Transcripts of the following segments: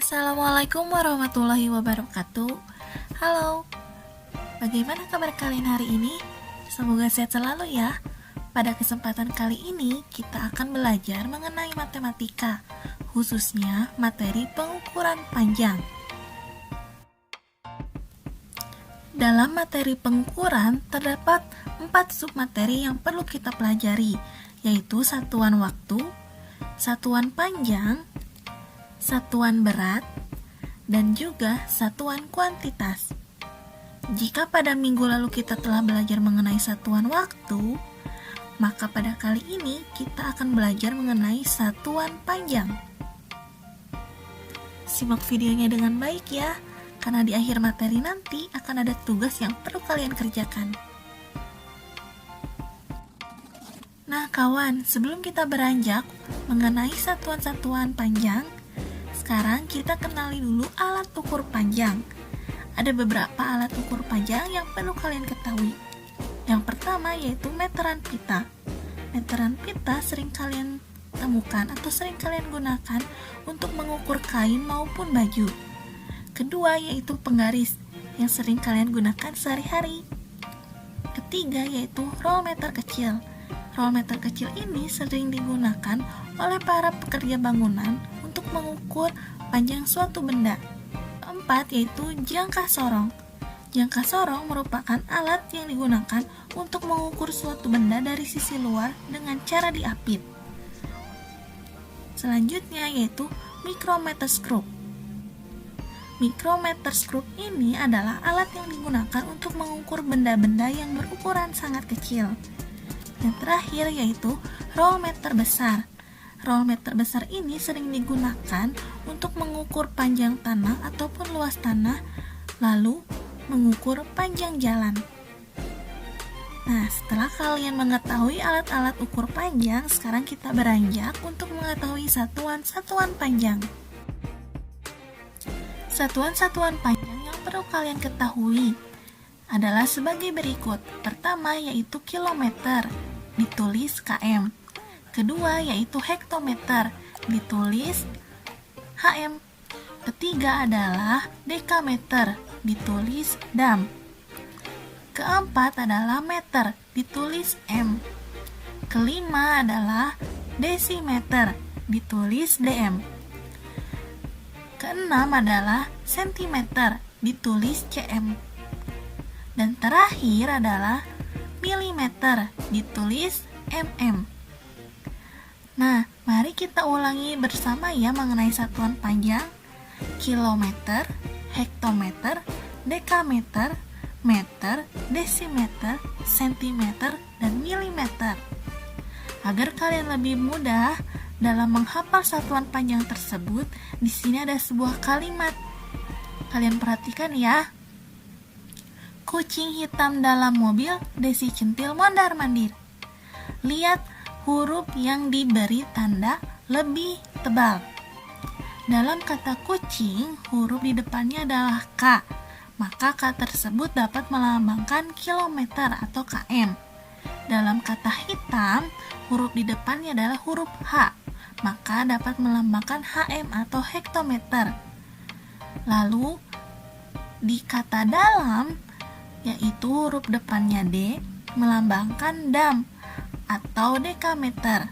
Assalamualaikum warahmatullahi wabarakatuh. Halo, bagaimana kabar kalian hari ini? Semoga sehat selalu ya. Pada kesempatan kali ini kita akan belajar mengenai matematika, khususnya materi pengukuran panjang. Dalam materi pengukuran terdapat 4 submateri yang perlu kita pelajari, yaitu satuan waktu, satuan panjang, satuan berat, dan juga satuan kuantitas. Jika pada minggu lalu kita telah belajar mengenai satuan waktu, maka pada kali ini kita akan belajar mengenai satuan panjang. Simak videonya dengan baik ya, karena di akhir materi nanti akan ada tugas yang perlu kalian kerjakan. Nah kawan, sebelum kita beranjak mengenai satuan-satuan panjang, sekarang kita kenali dulu alat ukur panjang. Ada beberapa alat ukur panjang yang perlu kalian ketahui. Yang pertama yaitu meteran pita. Meteran pita sering kalian temukan atau sering kalian gunakan untuk mengukur kain maupun baju. Kedua yaitu penggaris yang sering kalian gunakan sehari-hari. Ketiga yaitu rollmeter kecil. Rollmeter kecil ini sering digunakan oleh para pekerja bangunan untuk mengukur panjang suatu benda. Keempat yaitu jangka sorong. Jangka sorong merupakan alat yang digunakan untuk mengukur suatu benda dari sisi luar dengan cara diapit. Selanjutnya yaitu micrometoscope. Micrometoscope ini adalah alat yang digunakan untuk mengukur benda-benda yang berukuran sangat kecil. Yang terakhir yaitu rollmeter besar. Rollmeter besar ini sering digunakan untuk mengukur panjang tanah ataupun luas tanah, lalu mengukur panjang jalan. Nah, setelah kalian mengetahui alat-alat ukur panjang, sekarang kita beranjak untuk mengetahui satuan-satuan panjang. Satuan-satuan panjang yang perlu kalian ketahui adalah sebagai berikut. Pertama yaitu kilometer, ditulis km. Kedua yaitu hektometer, ditulis HM. Ketiga adalah dekameter, ditulis dam. Keempat adalah meter, ditulis m. Kelima adalah desimeter, ditulis dm. Keenam adalah sentimeter, ditulis cm. Dan terakhir adalah milimeter, ditulis mm. Nah, mari kita ulangi bersama ya mengenai satuan panjang: kilometer, hektometer, dekameter, meter, desimeter, sentimeter, dan milimeter. Agar kalian lebih mudah dalam menghafal satuan panjang tersebut, di sini ada sebuah kalimat. Kalian perhatikan ya. Kucing hitam dalam mobil, Desi centil mondar-mandir. Lihat huruf yang diberi tanda lebih tebal. Dalam kata kucing, huruf di depannya adalah K. Maka K tersebut dapat melambangkan kilometer atau km. Dalam kata hitam, huruf di depannya adalah huruf H. Maka dapat melambangkan HM atau hektometer. Lalu di kata dalam, yaitu huruf depannya D, melambangkan dam atau dekameter.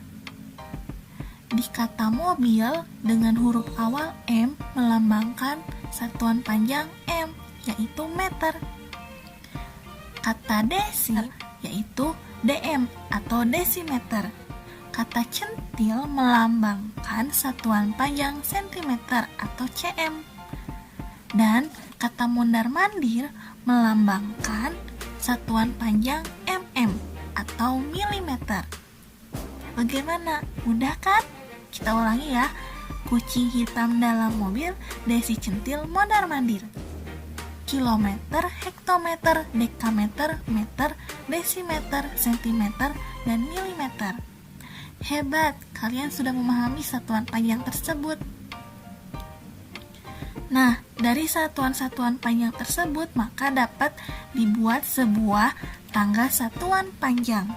Di kata mobil dengan huruf awal M melambangkan satuan panjang M, yaitu meter. Kata desi yaitu dm atau desimeter. Kata centil melambangkan satuan panjang sentimeter atau cm. Dan kata mondar-mandir melambangkan satuan panjang mm atau milimeter. Bagaimana? Mudah kan? Kita ulangi ya. Kucing hitam dalam mobil, Desi centil mondar-mandir. Kilometer, hektometer, dekameter, meter, desimeter, sentimeter, dan milimeter. Hebat, kalian sudah memahami satuan panjang tersebut. Nah, dari satuan-satuan panjang tersebut maka dapat dibuat sebuah tangga satuan panjang.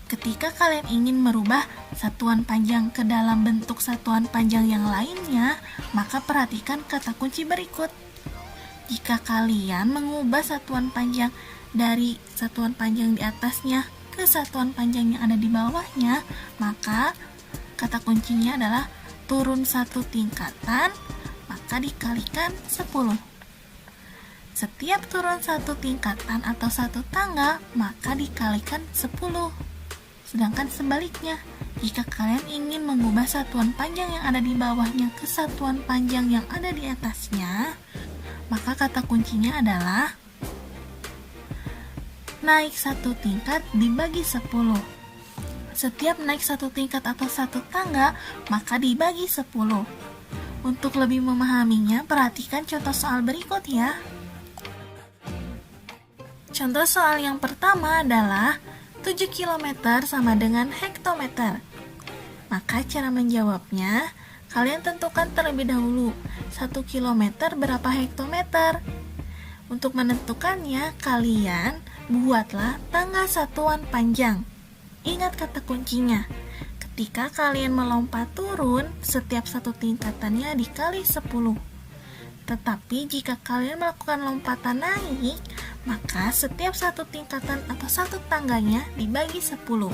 Ketika kalian ingin merubah satuan panjang ke dalam bentuk satuan panjang yang lainnya, maka perhatikan kata kunci berikut. Jika kalian mengubah satuan panjang dari satuan panjang di atasnya ke satuan panjang yang ada di bawahnya, maka kata kuncinya adalah turun satu tingkatan, maka dikalikan 10. Setiap turun satu tingkatan atau satu tangga, maka dikalikan 10. Sedangkan sebaliknya, jika kalian ingin mengubah satuan panjang yang ada di bawahnya ke satuan panjang yang ada di atasnya, maka kata kuncinya adalah naik satu tingkat dibagi 10. Setiap naik satu tingkat atau satu tangga, maka dibagi 10. Untuk lebih memahaminya, perhatikan contoh soal berikut ya. Contoh soal yang pertama adalah 7 km sama dengan hektometer. Maka cara menjawabnya, kalian tentukan terlebih dahulu 1 km berapa hektometer. Untuk menentukannya, kalian buatlah tangga satuan panjang. Ingat kata kuncinya, ketika kalian melompat turun, setiap satu tingkatannya dikali 10. Tetapi jika kalian melakukan lompatan naik, maka setiap satu tingkatan atau satu tangganya dibagi 10.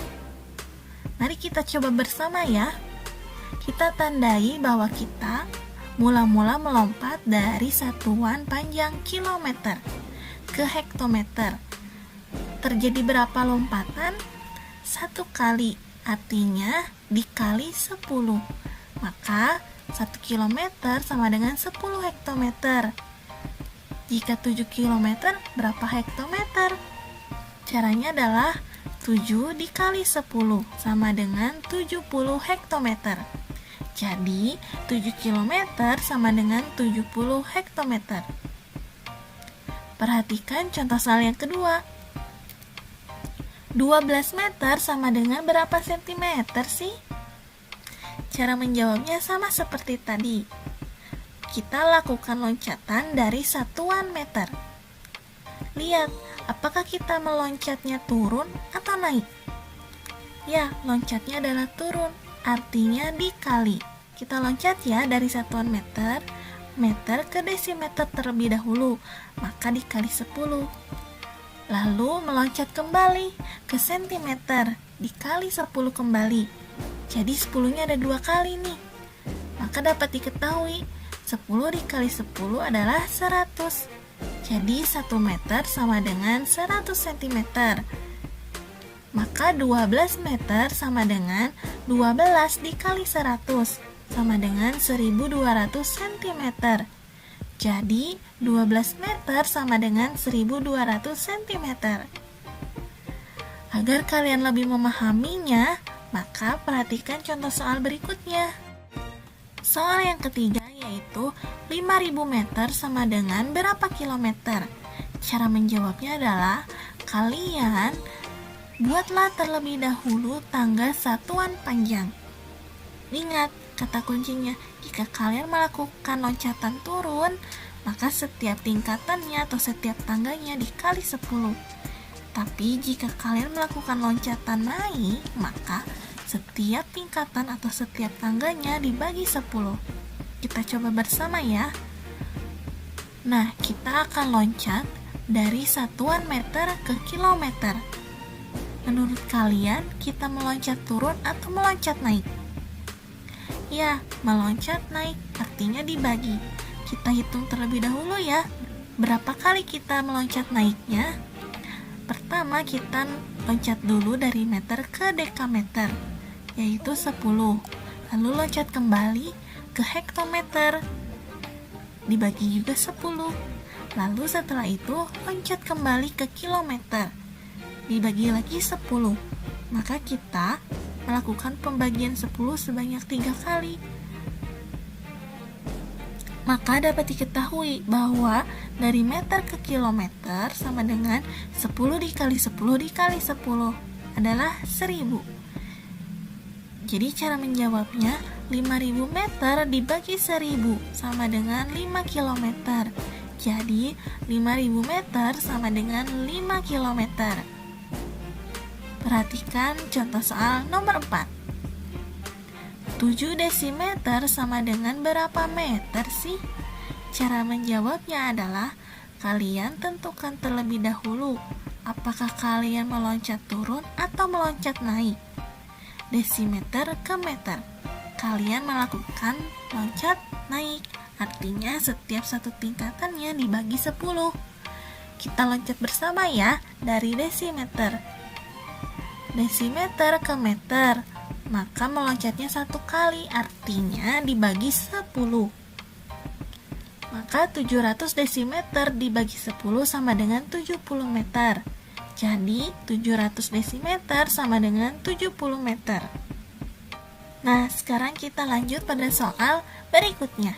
Mari kita coba bersama ya. Kita tandai bahwa kita mula-mula melompat dari satuan panjang kilometer ke hektometer. Terjadi berapa lompatan? 1 kali, artinya dikali 10. Maka 1 km sama dengan 10 hektometer. Jika 7 km, berapa hektometer? Caranya adalah 7 dikali 10 sama dengan 70 hektometer. Jadi, 7 km sama dengan 70 hektometer. Perhatikan contoh soal yang kedua. 12 meter sama dengan berapa sentimeter sih? Cara menjawabnya sama seperti tadi. Kita lakukan loncatan dari satuan meter. Lihat, apakah kita meloncatnya turun atau naik? Ya, loncatnya adalah turun, artinya dikali. Kita loncat ya dari satuan meter ke desimeter terlebih dahulu, maka dikali 10. Lalu meloncat kembali ke sentimeter, dikali 10 kembali. Jadi 10-nya ada 2 kali nih. Maka dapat diketahui 10 dikali 10 adalah 100. Jadi 1 meter sama dengan 100 cm. Maka 12 meter sama dengan 12 dikali 100 sama dengan 1200 cm. Jadi 12 meter sama dengan 1200 cm. Agar kalian lebih memahaminya, maka perhatikan contoh soal berikutnya. Soal yang ketiga yaitu 5000 meter sama dengan berapa kilometer? Cara menjawabnya adalah kalian buatlah terlebih dahulu tangga satuan panjang. Ingat kata kuncinya, jika kalian melakukan loncatan turun, maka setiap tingkatannya atau setiap tangganya dikali 10. Tapi jika kalian melakukan loncatan naik, maka setiap tingkatan atau setiap tangganya dibagi 10. Kita coba bersama ya. Nah, kita akan loncat dari satuan meter ke kilometer. Menurut kalian, kita meloncat turun atau meloncat naik? Ya, meloncat naik artinya dibagi. Kita hitung terlebih dahulu ya. Berapa kali kita meloncat naiknya? Pertama, kita loncat dulu dari meter ke dekameter, yaitu 10. Lalu loncat kembali ke hektometer, dibagi juga 10. Lalu setelah itu loncat kembali ke kilometer, dibagi lagi 10. Maka kita melakukan pembagian 10 sebanyak 3 kali. Maka dapat diketahui bahwa dari meter ke kilometer sama dengan 10 dikali 10 dikali 10 adalah 1000. Jadi cara menjawabnya 5000 meter dibagi 1000 sama dengan 5 km. Jadi 5000 meter sama dengan 5 km. Perhatikan contoh soal nomor 4. 7 desimeter sama dengan berapa meter sih? Cara menjawabnya adalah kalian tentukan terlebih dahulu apakah kalian meloncat turun atau meloncat naik. Desimeter ke meter. Kalian melakukan loncat naik, artinya setiap satu tingkatannya dibagi 10. Kita loncat bersama ya dari desimeter. Desimeter ke meter, maka meloncatnya 1 kali, artinya dibagi 10. Maka 700 desimeter dibagi 10 sama dengan 70 meter. Jadi 700 desimeter sama dengan 70 meter. Nah, sekarang kita lanjut pada soal berikutnya.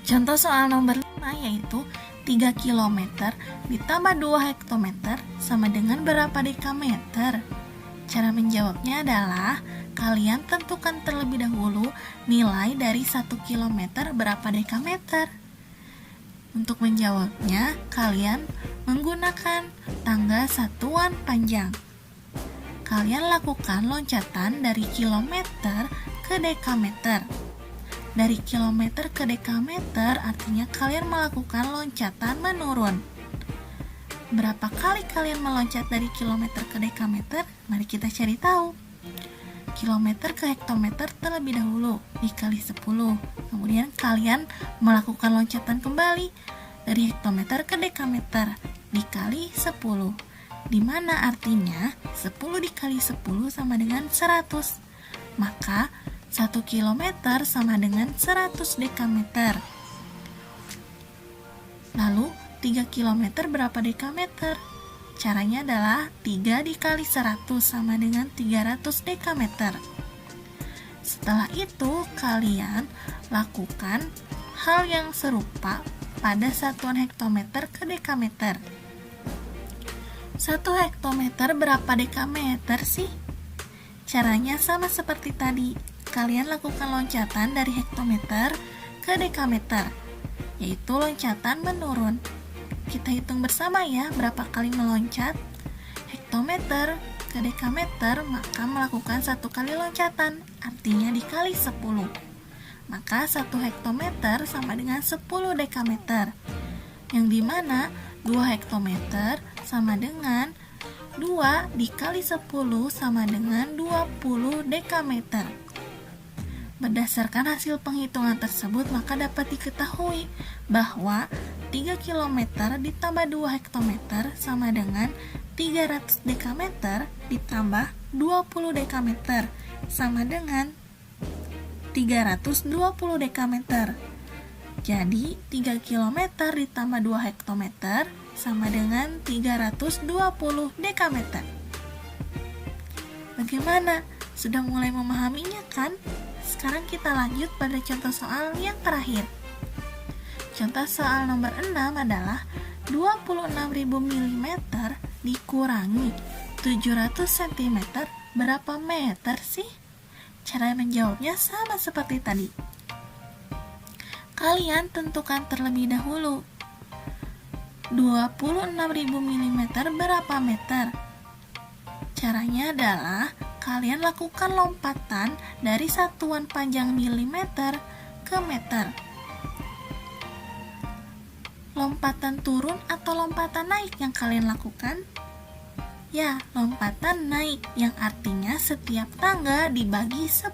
Contoh soal nomor 5 yaitu 3 km ditambah 2 hektometer sama dengan berapa dekameter? Cara menjawabnya adalah kalian tentukan terlebih dahulu nilai dari 1 km berapa dekameter. Untuk menjawabnya, kalian menggunakan tangga satuan panjang. Kalian lakukan loncatan dari kilometer ke dekameter. Dari kilometer ke dekameter artinya kalian melakukan loncatan menurun. Berapa kali kalian meloncat dari kilometer ke dekameter? Mari kita cari tahu. Kilometer ke hektometer terlebih dahulu dikali 10. Kemudian kalian melakukan loncatan kembali dari hektometer ke dekameter dikali 10. Dimana artinya 10 dikali 10 sama dengan 100. Maka 1 kilometer sama dengan 100 dekameter. Lalu 3 kilometer berapa dekameter? Caranya adalah 3 dikali 100 sama dengan 300 dekameter. Setelah itu kalian lakukan hal yang serupa pada satuan hektometer ke dekameter. 1 hektometer berapa dekameter sih? Caranya sama seperti tadi. Kalian lakukan loncatan dari hektometer ke dekameter, yaitu loncatan menurun. Kita hitung bersama ya berapa kali meloncat. Hektometer ke dekameter, maka melakukan 1 kali loncatan, artinya dikali 10. Maka 1 hektometer sama dengan 10 dekameter, yang dimana 2 hektometer sama dengan 2 dikali 10 sama dengan 20 dekameter. Berdasarkan hasil penghitungan tersebut, maka dapat diketahui bahwa 3 km ditambah 2 hektometer sama dengan 300 dekameter ditambah 20 dekameter sama dengan 320 dekameter. Jadi 3 km ditambah 2 hektometer sama dengan 320 dekameter. Bagaimana? Sudah mulai memahaminya kan? Sekarang kita lanjut pada contoh soal yang terakhir. Contoh soal nomor 6 adalah 26.000 mm dikurangi 700 cm berapa meter sih? Cara menjawabnya sama seperti tadi. Kalian tentukan terlebih dahulu 26.000 mm berapa meter? Caranya adalah kalian lakukan lompatan dari satuan panjang milimeter ke meter. Lompatan turun atau lompatan naik yang kalian lakukan? Ya, lompatan naik, yang artinya setiap tangga dibagi 10.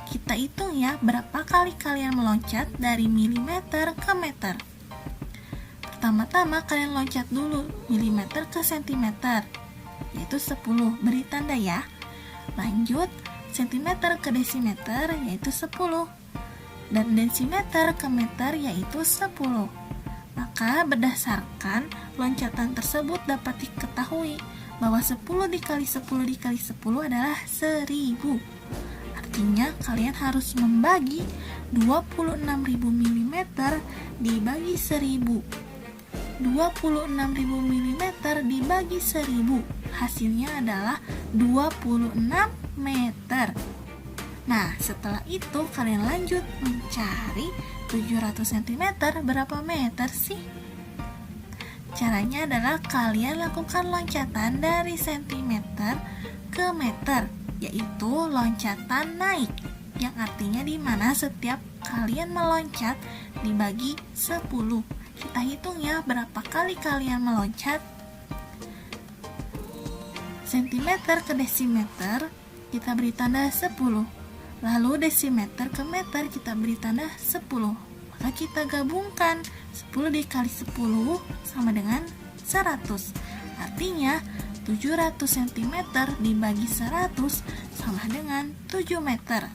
Kita hitung ya berapa kali kalian meloncat dari milimeter ke meter. Pertama-tama kalian loncat dulu milimeter ke sentimeter, yaitu 10, beri tanda ya. Lanjut sentimeter ke desimeter, yaitu 10, dan desimeter ke meter, yaitu 10. Maka berdasarkan loncatan tersebut dapat diketahui bahwa 10 dikali 10 dikali 10 adalah 1000. Artinya kalian harus membagi 26.000 mm dibagi 1000. 26.000 mm dibagi 1000, hasilnya adalah 26 meter. Nah, setelah itu kalian lanjut mencari 700 cm berapa meter sih? Caranya adalah kalian lakukan loncatan dari sentimeter ke meter, yaitu loncatan naik, yang artinya di mana setiap kalian meloncat dibagi 10. Kita hitung ya berapa kali kalian meloncat. Sentimeter ke desimeter kita beri tanda 10. Lalu desimeter ke meter kita beri tanda 10. Maka kita gabungkan 10 dikali 10 sama dengan 100. Artinya 700 cm dibagi 100 sama dengan 7 meter.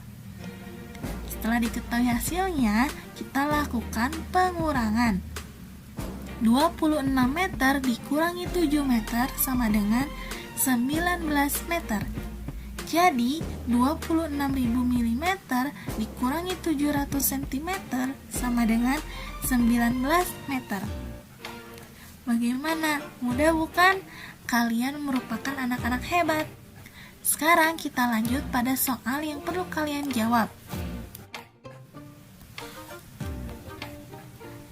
Setelah diketahui hasilnya, kita lakukan pengurangan. 26 meter dikurangi 7 meter sama dengan 19 meter. Jadi 26.000 mm dikurangi 700 cm sama dengan 19 meter. Bagaimana? Mudah bukan? Kalian merupakan anak-anak hebat. Sekarang kita lanjut pada soal yang perlu kalian jawab.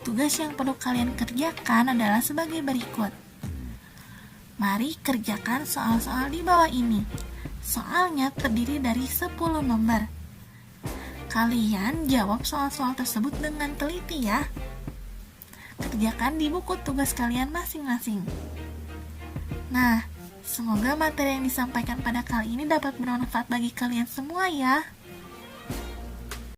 Tugas yang perlu kalian kerjakan adalah sebagai berikut. Mari kerjakan soal-soal di bawah ini. Soalnya terdiri dari 10 nomor. Kalian jawab soal-soal tersebut dengan teliti ya. Kerjakan di buku tugas kalian masing-masing. Nah, semoga materi yang disampaikan pada kali ini dapat bermanfaat bagi kalian semua ya.